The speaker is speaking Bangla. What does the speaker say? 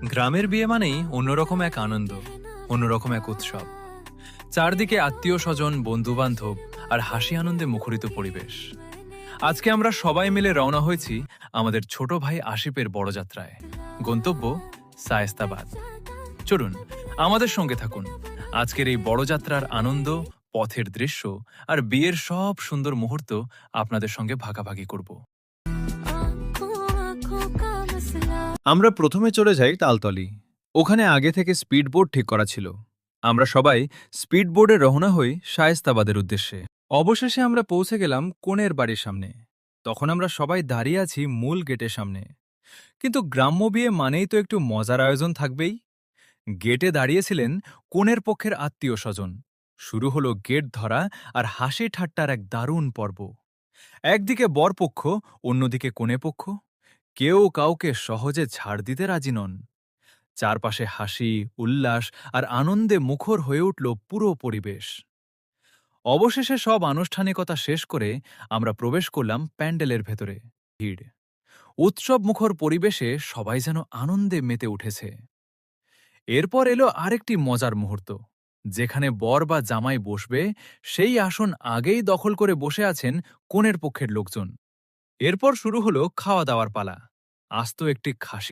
গ্রামের বিয়ে মানেই অন্যরকম এক আনন্দ, অন্যরকম এক উৎসব। চারদিকে আত্মীয় স্বজন, বন্ধু বান্ধব আর হাসি আনন্দে মুখরিত পরিবেশ। আজকে আমরা সবাই মিলে রওনা হয়েছি আমাদের ছোট ভাই আশিপের বড়যাত্রায়। গন্তব্য শায়েস্তাবাদ। চলুন আমাদের সঙ্গে থাকুন। আজকের এই বড়যাত্রার আনন্দ, পথের দৃশ্য আর বিয়ের সব সুন্দর মুহূর্ত আপনাদের সঙ্গে ভাগাভাগি করব। আমরা প্রথমে চলে যাই তালতলি। ওখানে আগে থেকে স্পিড বোট ঠিক করা ছিল। আমরা সবাই স্পিড বোর্ডে রওনা হই শায়েস্তাবাদের উদ্দেশ্যে। অবশেষে আমরা পৌঁছে গেলাম কনের বাড়ির সামনে। তখন আমরা সবাই দাঁড়িয়ে আছি মূল গেটের সামনে। কিন্তু গ্রাম্য বিয়ে মানেই তো একটু মজার আয়োজন থাকবেই। গেটে দাঁড়িয়েছিলেন কনের পক্ষের আত্মীয় স্বজন। শুরু হলো গেট ধরা আর হাসি ঠাট্টার এক দারুণ পর্ব। একদিকে বরপক্ষ, অন্যদিকে কনে পক্ষ। কেউ কাউকে সহজে ছাড় দিতে রাজি নন। চারপাশে হাসি, উল্লাস আর আনন্দে মুখর হয়ে উঠল পুরো পরিবেশ। অবশেষে সব আনুষ্ঠানিকতা শেষ করে আমরা প্রবেশ করলাম প্যান্ডেলের ভেতরে। ভিড়, উৎসব মুখর পরিবেশে সবাই যেন আনন্দে মেতে উঠেছে। এরপর এলো আরেকটি মজার মুহূর্ত, যেখানে বর বা জামাই বসবে সেই আসন আগেই দখল করে বসে আছেন কনের পক্ষের লোকজন। এরপর শুরু হলো খাওয়া দাওয়ার পালা। আস্ত একটি খাসি